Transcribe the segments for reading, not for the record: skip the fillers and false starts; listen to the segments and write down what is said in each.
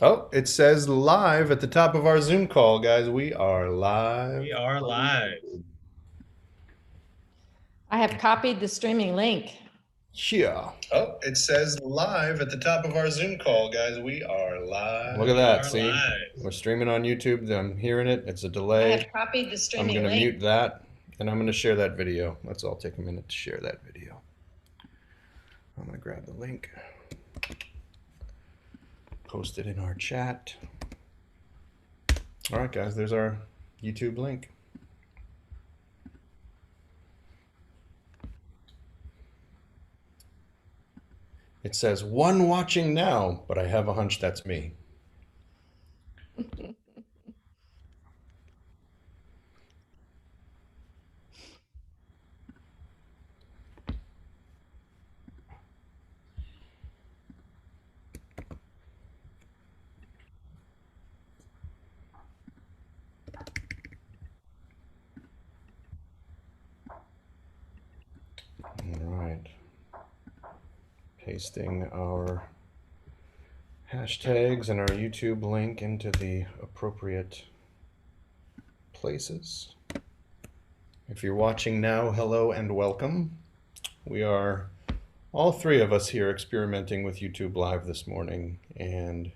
Oh, it says live at the top of our Zoom call, guys. We are We live. are live. I have copied the streaming link. Yeah. Oh, it says live at the top of our Zoom call, guys. We are live. Look at We that. are See, live. we're streaming on YouTube. I'm hearing it. It's a I delay. have copied the I'm streaming going to link. mute that and I'm going to share that video. Let's all take a minute to share that video. I'm going to grab the link, post it in our chat. All right, guys, there's our YouTube link. It says one watching now, but I have a hunch that's me. All right. Pasting our hashtags and our YouTube link into the appropriate places. If you're watching now, hello and welcome. We are all three of us here experimenting with YouTube Live this morning and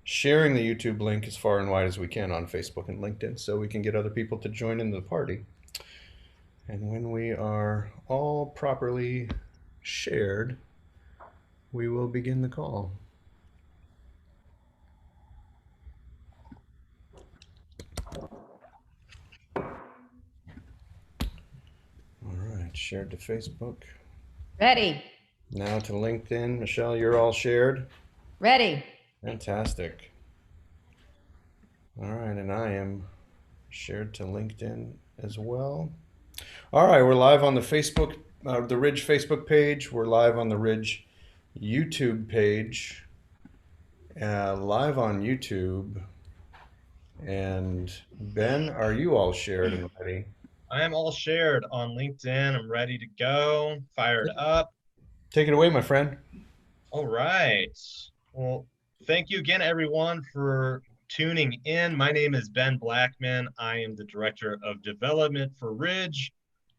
sharing the YouTube link as far and wide as we can on Facebook and LinkedIn so we can get other people to join in the party. And when we are all properly shared, we will begin the call. All right, shared to Facebook. Ready. Now to LinkedIn. Michelle, you're all shared? Ready. Fantastic. All right, and I am shared to LinkedIn as well. All right, we're live on the Facebook, the RIDG Facebook page. We're live on the RIDG YouTube page. Live on YouTube. And Ben, are you all shared and ready? I am all shared on LinkedIn. I'm ready to go, fired up. Take it away, my friend. All right. Well, thank you again, everyone, for tuning in. My name is Ben Blackman. I am the Director of Development for RIDG,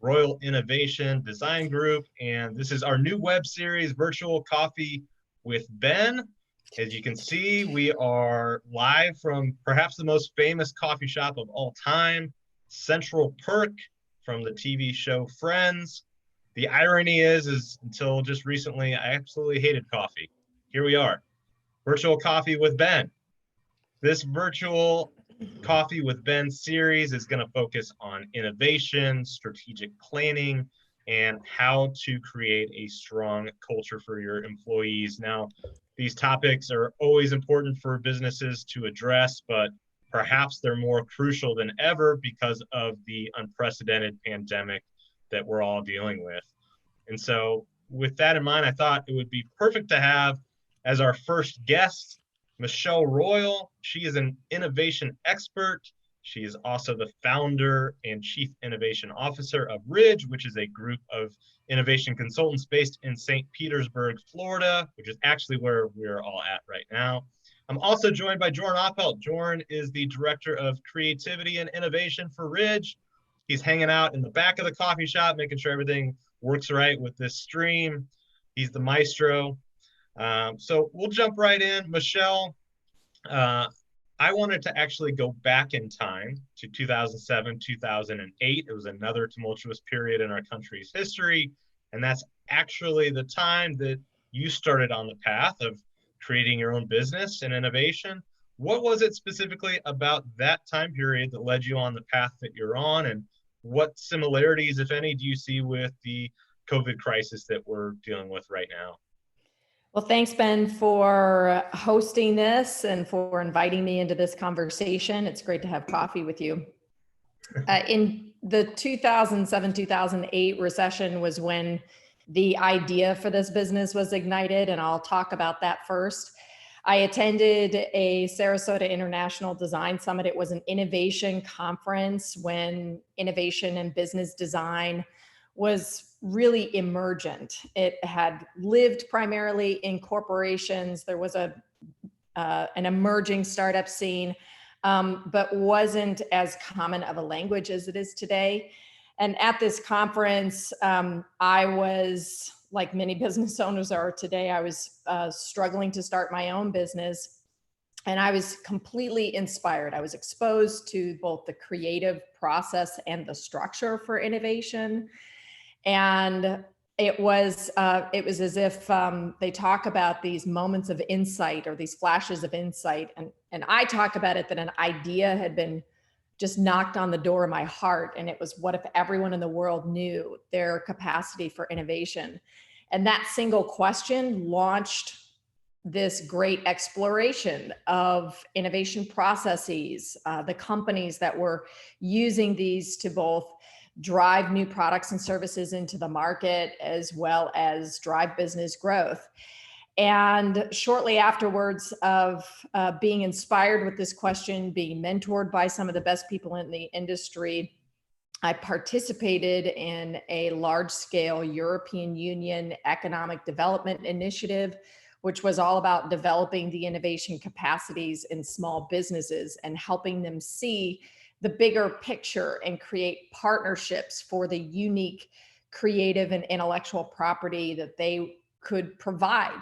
Royal Innovation Design Group, and this is our new web series, Virtual Coffee with Ben. As you can see, we are live from perhaps the most famous coffee shop of all time, Central Perk, from the TV show Friends. The irony is until just recently, I absolutely hated coffee. Here we are, Virtual Coffee with Ben. This Virtual Coffee with Ben series is going to focus on innovation, strategic planning, and how to create a strong culture for your employees. Now, these topics are always important for businesses to address, but perhaps they're more crucial than ever because of the unprecedented pandemic that we're all dealing with. And so, with that in mind, I thought it would be perfect to have as our first guest Michelle Royal. She is an innovation expert. She is also the founder and chief innovation officer of RIDG, which is a group of innovation consultants based in St. Petersburg, Florida, which is actually where we're all at right now. I'm also joined by Jorn Oppelt. Jorn is the director of creativity and innovation for RIDG. He's hanging out in the back of the coffee shop, making sure everything works right with this stream. He's the maestro. So we'll jump right in. Michelle, uh, I wanted to actually go back in time to 2007, 2008. It was another tumultuous period in our country's history. And that's actually the time that you started on the path of creating your own business and innovation. What was it specifically about that time period that led you on the path that you're on? And what similarities, if any, do you see with the COVID crisis that we're dealing with right now? Well, thanks, Ben, for hosting this and for inviting me into this conversation. It's great to have coffee with you. In the 2007, 2008 recession was when the idea for this business was ignited, and I'll talk about that first. I attended a Sarasota International Design Summit. It was an innovation conference when innovation and business design was really emergent. It had lived primarily in corporations. There was a an emerging startup scene, but wasn't as common of a language as it is today. And at this conference, I was, like many business owners are today, I was struggling to start my own business. And I was completely inspired. I was exposed to both the creative process and the structure for innovation. And it was as if they talk about these moments of insight or these flashes of insight. And I talk about it that an idea had been just knocked on the door of my heart. And it was, what if everyone in the world knew their capacity for innovation? And that single question launched this great exploration of innovation processes, the companies that were using these to both drive new products and services into the market, as well as drive business growth. And shortly afterwards of being inspired with this question, being mentored by some of the best people in the industry, I participated in a large-scale European Union economic development initiative, which was all about developing the innovation capacities in small businesses and helping them see the bigger picture and create partnerships for the unique creative and intellectual property that they could provide.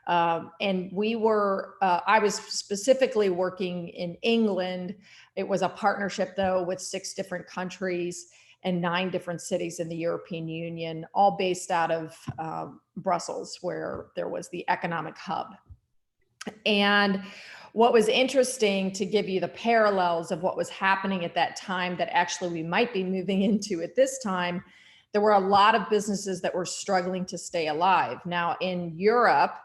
And I was specifically working in England. It was a partnership, though, with 6 different countries and 9 different cities in the European Union, all based out of Brussels, where there was the economic hub. And what was interesting, to give you the parallels of what was happening at that time that actually we might be moving into at this time, there were a lot of businesses that were struggling to stay alive. Now, in Europe,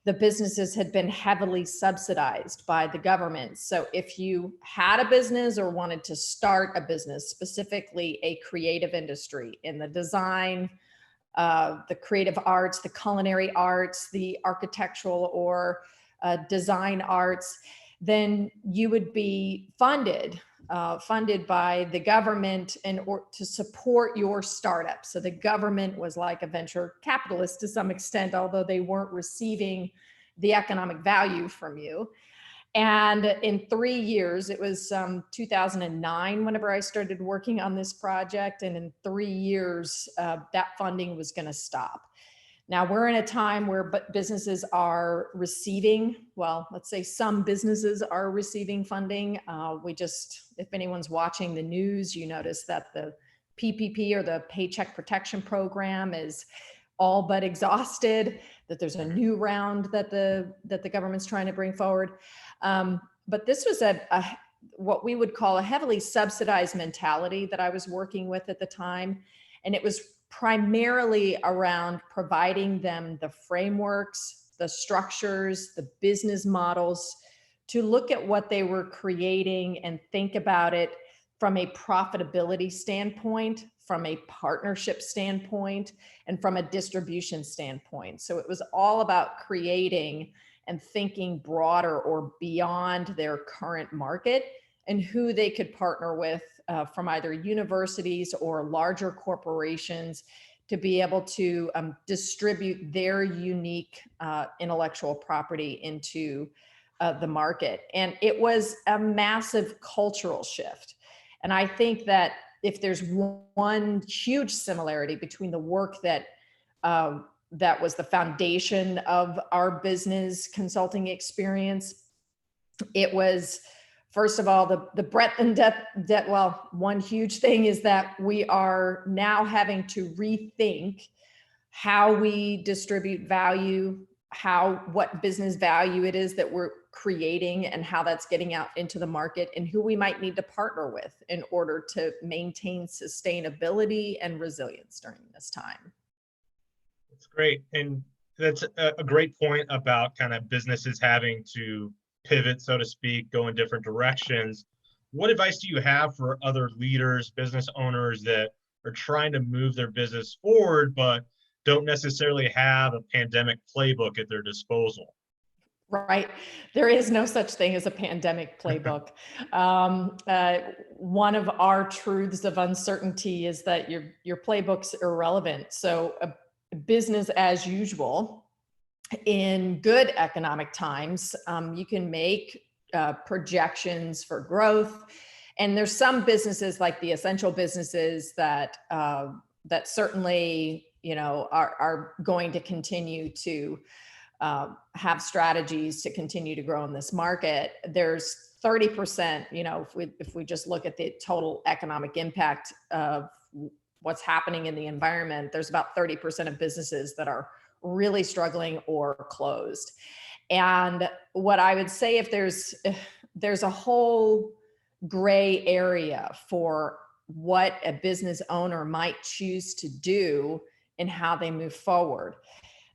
the businesses had been heavily subsidized by the government. So if you had a business or wanted to start a business, specifically a creative industry in the design, the creative arts, the culinary arts, the architectural or design arts, then you would be funded by the government to support your startup. So the government was like a venture capitalist to some extent, although they weren't receiving the economic value from you. And in 3 years, it was 2009 whenever I started working on this project. And in 3 years, that funding was going to stop. Now we're in a time where businesses are receiving, well, let's say some businesses are receiving funding. If anyone's watching the news, you notice that the PPP, or the Paycheck Protection Program, is all but exhausted, that there's a new round that the government's trying to bring forward. But this was what we would call a heavily subsidized mentality that I was working with at the time. And it was primarily around providing them the frameworks, the structures, the business models to look at what they were creating and think about it from a profitability standpoint, from a partnership standpoint, and from a distribution standpoint. So it was all about creating and thinking broader or beyond their current market and who they could partner with from either universities or larger corporations to be able to distribute their unique intellectual property into the market. And it was a massive cultural shift. And I think that if there's one huge similarity between the work that was the foundation of our business consulting experience, it was, first of all, the breadth and depth. Well, one huge thing is that we are now having to rethink how we distribute value, what business value it is that we're creating and how that's getting out into the market, and who we might need to partner with in order to maintain sustainability and resilience during this time. That's great. And that's a great point about kind of businesses having to pivot, so to speak, go in different directions. What advice do you have for other leaders, business owners that are trying to move their business forward, but don't necessarily have a pandemic playbook at their disposal? Right. There is no such thing as a pandemic playbook. One of our truths of uncertainty is that your playbook's irrelevant. So business as usual in good economic times, you can make projections for growth. And there's some businesses like the essential businesses that that certainly, you know, are going to continue to have strategies to continue to grow in this market. There's 30%, you know, if we just look at the total economic impact of what's happening in the environment, there's about 30% of businesses that are really struggling or closed. And what I would say, if there's a whole gray area for what a business owner might choose to do and how they move forward.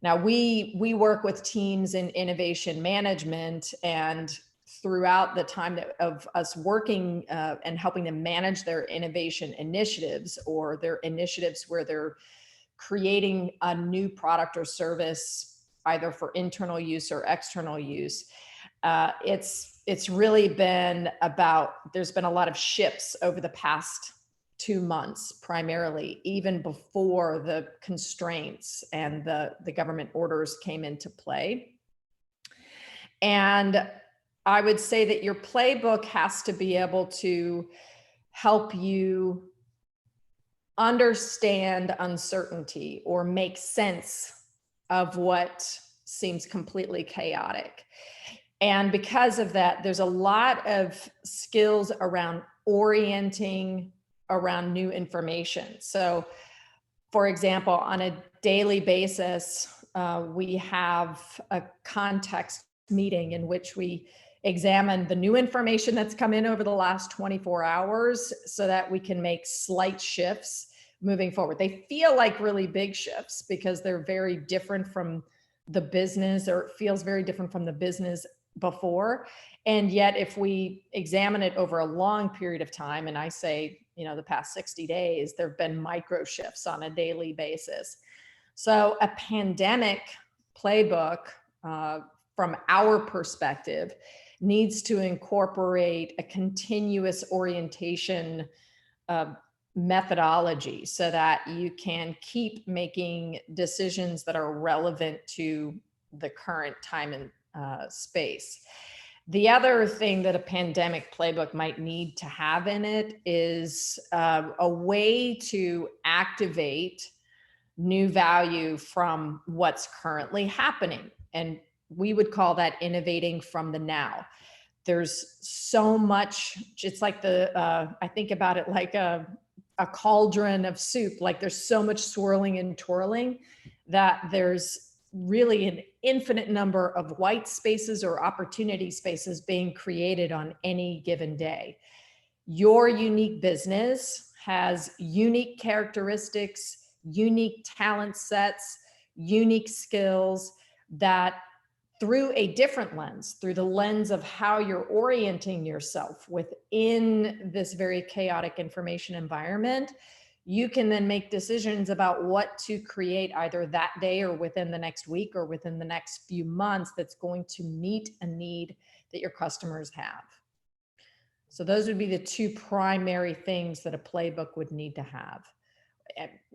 Now, we work with teams in innovation management, and throughout the time of us working and helping them manage their innovation initiatives, or their initiatives where they're creating a new product or service, either for internal use or external use, it's really been about, there's been a lot of shifts over the past 2 months, primarily, even before the constraints and the government orders came into play. And I would say that your playbook has to be able to help you understand uncertainty or make sense of what seems completely chaotic. And because of that, there's a lot of skills around orienting around new information. So, for example, on a daily basis, we have a context meeting in which we examine the new information that's come in over the last 24 hours so that we can make slight shifts moving forward. They feel like really big shifts because they're very different from the business, or it feels very different from the business before. And yet, if we examine it over a long period of time, and I say, you know, the past 60 days, there have been micro shifts on a daily basis. So a pandemic playbook, from our perspective, needs to incorporate a continuous orientation methodology so that you can keep making decisions that are relevant to the current time and space. The other thing that a pandemic playbook might need to have in it is a way to activate new value from what's currently happening. And we would call that innovating from the now. There's so much, it's like I think about it like a cauldron of soup. Like there's so much swirling and twirling that there's really an infinite number of white spaces or opportunity spaces being created on any given day. Your unique business has unique characteristics, unique talent sets, unique skills that, through a different lens, through the lens of how you're orienting yourself within this very chaotic information environment, you can then make decisions about what to create either that day or within the next week or within the next few months that's going to meet a need that your customers have. So those would be the two primary things that a playbook would need to have.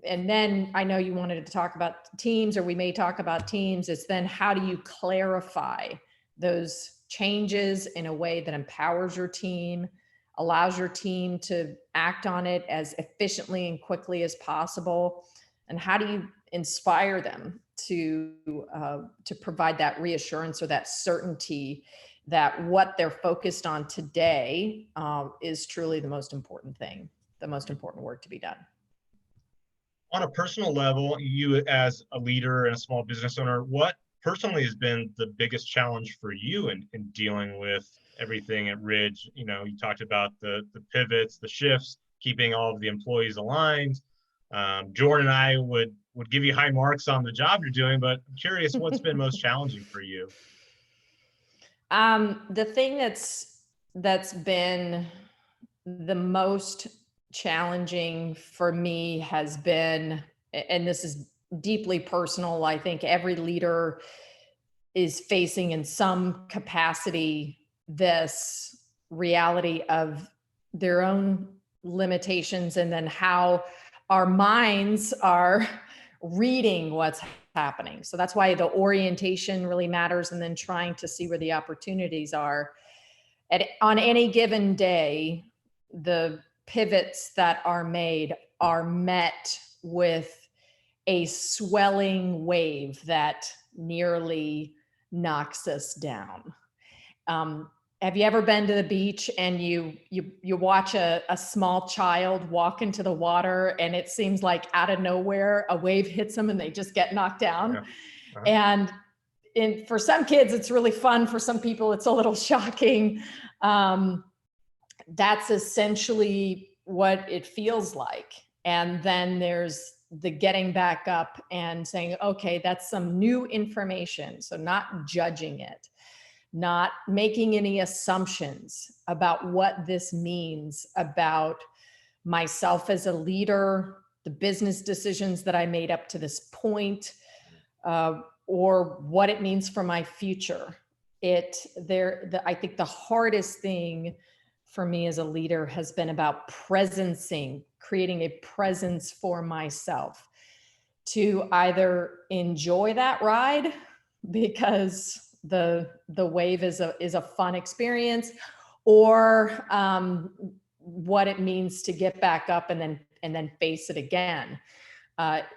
And then I know you wanted to talk about teams, or we may talk about teams. It's then how do you clarify those changes in a way that empowers your team, allows your team to act on it as efficiently and quickly as possible? And how do you inspire them to provide that reassurance or that certainty that what they're focused on today is truly the most important thing, the most important work to be done? On a personal level, you as a leader and a small business owner, what personally has been the biggest challenge for you in dealing with everything at RIDG? You know, you talked about the pivots, the shifts, keeping all of the employees aligned. Jordan and I would give you high marks on the job you're doing, but I'm curious, what's been most challenging for you? The thing that's been the most challenging for me has been, and this is deeply personal, I think every leader is facing in some capacity this reality of their own limitations, and then how our minds are reading what's happening. So that's why the orientation really matters, and then trying to see where the opportunities are. On any given day, the pivots that are made are met with a swelling wave that nearly knocks us down. Have you ever been to the beach and you watch a small child walk into the water, and it seems like out of nowhere a wave hits them and they just get knocked down? Yeah. And for some kids it's really fun. For some people it's a little shocking. That's essentially what it feels like. And then there's the getting back up and saying, okay, that's some new information. So not judging it, not making any assumptions about what this means about myself as a leader, the business decisions that I made up to this point, or what it means for my future. I think the hardest thing for me as a leader has been about creating a presence for myself to either enjoy that ride because the wave is a fun experience, or what it means to get back up and then face it again.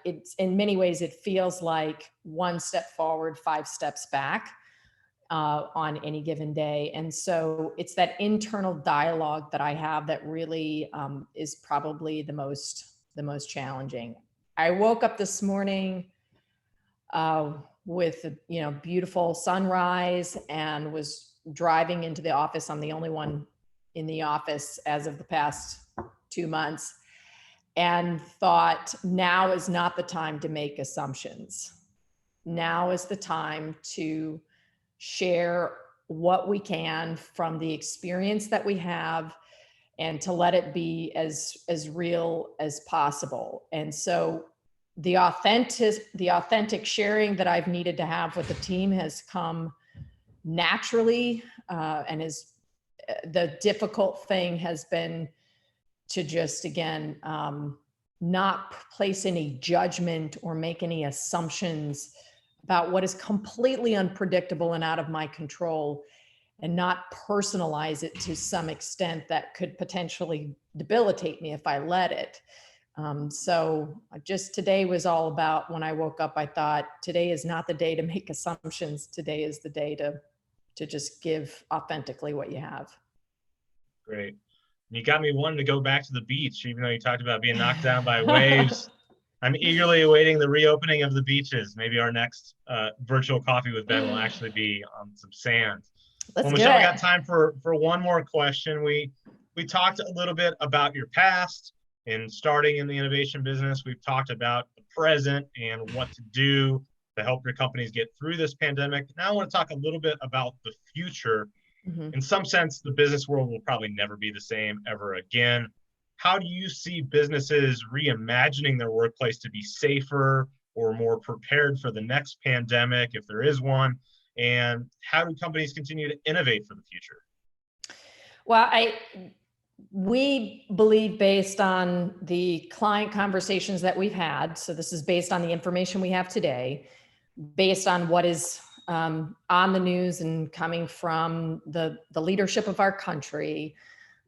It's in many ways, it feels like one step forward, 5 steps back on any given day. And so it's that internal dialogue that I have that really is probably the most challenging. I woke up this morning with a beautiful sunrise and was driving into the office. I'm the only one in the office as of the past 2 months, and thought, now is not the time to make assumptions. Now is the time to share what we can from the experience that we have, and to let it be as real as possible. And so the authentic sharing that I've needed to have with the team has come naturally, and the difficult thing has been to just, again, not place any judgment or make any assumptions about what is completely unpredictable and out of my control, and not personalize it to some extent that could potentially debilitate me if I let it. So just today was all about, when I woke up, I thought, today is not the day to make assumptions. Today is the day to just give authentically what you have. Great. You got me wanting to go back to the beach, even though you talked about being knocked down by waves. I'm eagerly awaiting the reopening of the beaches. Maybe our next virtual coffee with Ben will actually be on some sand. Let's Michelle, we got time for one more question. We talked a little bit about your past and starting in the innovation business. We've talked about the present and what to do to help your companies get through this pandemic. Now I want to talk a little bit about the future. Mm-hmm. In some sense, the business world will probably never be the same ever again. How do you see businesses reimagining their workplace to be safer or more prepared for the next pandemic, if there is one? And how do companies continue to innovate for the future? Well, we believe, based on the client conversations that we've had, so this is based on the information we have today, based on what is on the news and coming from the leadership of our country,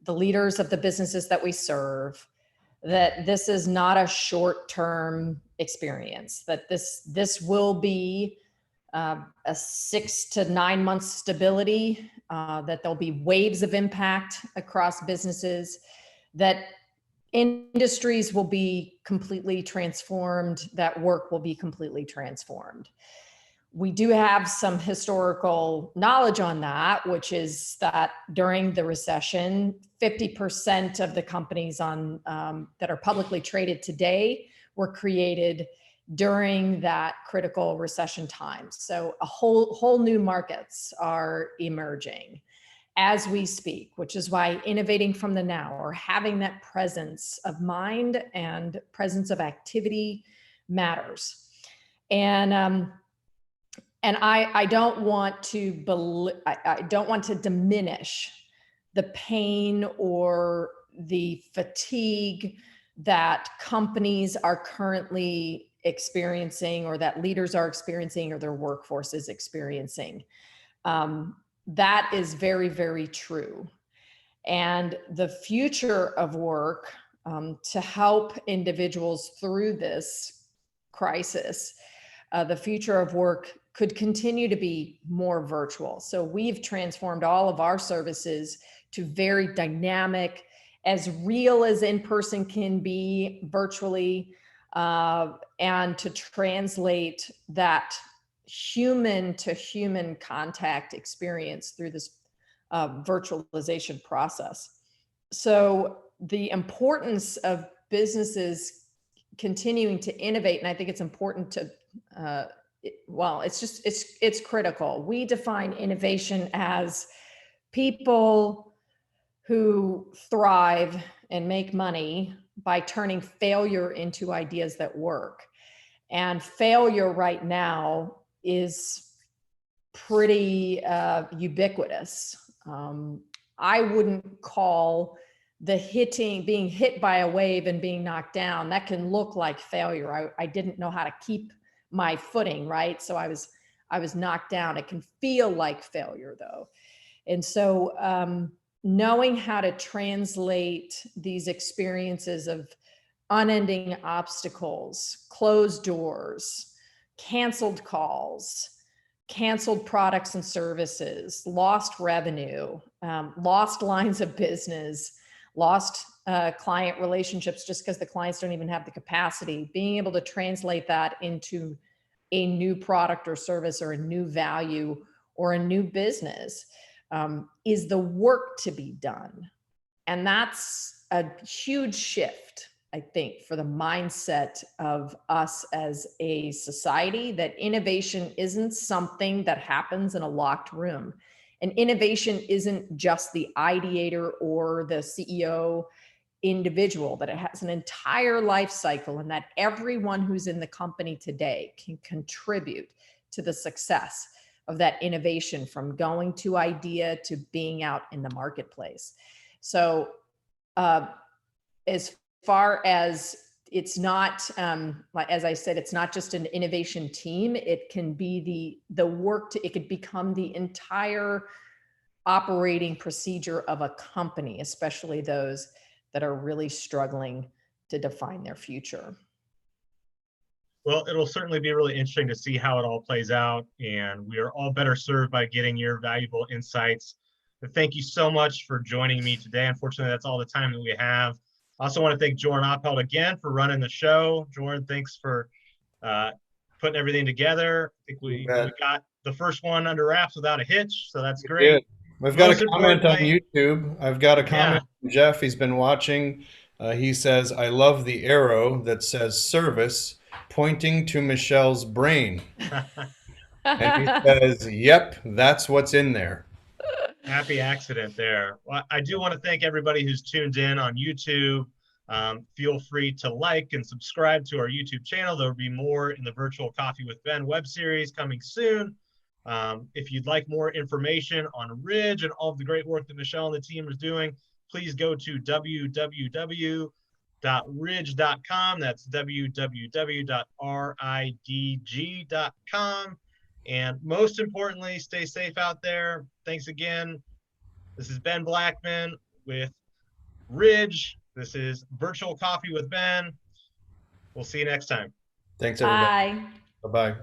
the leaders of the businesses that we serve, that this is not a short-term experience, that this will be a 6 to 9 month stability, that there'll be waves of impact across businesses, that industries will be completely transformed, that work will be completely transformed. We do have some historical knowledge on that, which is that during the recession, 50% of the companies that are publicly traded today were created during that critical recession time. So a whole new markets are emerging as we speak, which is why innovating from the now, or having that presence of mind and presence of activity, matters. And I don't want to diminish the pain or the fatigue that companies are currently experiencing, or that leaders are experiencing, or their workforce is experiencing. That is very, very true. And the future of work, to help individuals through this crisis, the future of work could continue to be more virtual. So we've transformed all of our services to very dynamic, as real as in-person can be virtually, and to translate that human to human contact experience through this virtualization process. So the importance of businesses continuing to innovate, and I think it's important to, it's critical. We define innovation as people who thrive and make money by turning failure into ideas that work. And failure right now is pretty ubiquitous. I wouldn't call being hit by a wave and being knocked down, that can look like failure. I didn't know how to keep my footing, right? So I was knocked down. It can feel like failure though. And so knowing how to translate these experiences of unending obstacles, closed doors, canceled calls, canceled products and services, lost revenue, lost lines of business, lost client relationships just because the clients don't even have the capacity, being able to translate that into a new product or service or a new value or a new business is the work to be done. And that's a huge shift, I think, for the mindset of us as a society, that innovation isn't something that happens in a locked room. And innovation isn't just the ideator or the CEO individual, that it has an entire life cycle, and that everyone who's in the company today can contribute to the success of that innovation, from going to idea to being out in the marketplace. So as far as it's not, as I said, it's not just an innovation team. It can be the work it could become the entire operating procedure of a company, especially those that are really struggling to define their future. Well, it'll certainly be really interesting to see how it all plays out, and we are all better served by getting your valuable insights. But thank you so much for joining me today. Unfortunately, that's all the time that we have. I also want to thank Jordan Oppelt again for running the show. Jordan, thanks for putting everything together. I think we got the first one under wraps without a hitch, so that's great. We've got a comment on YouTube. I've got a comment from Jeff. He's been watching. He says, I love the arrow that says service pointing to Michelle's brain. And he says, yep, that's what's in there. Happy accident there. Well, I do want to thank everybody who's tuned in on YouTube. Feel free to like and subscribe to our YouTube channel. There will be more in the Virtual Coffee with Ben web series coming soon. If you'd like more information on RIDG and all of the great work that Michelle and the team is doing, please go to www.ridg.com. That's www.ridg.com. And most importantly, stay safe out there. Thanks again. This is Ben Blackman with RIDG. This is Virtual Coffee with Ben. We'll see you next time. Thanks, everybody. Bye. Bye-bye.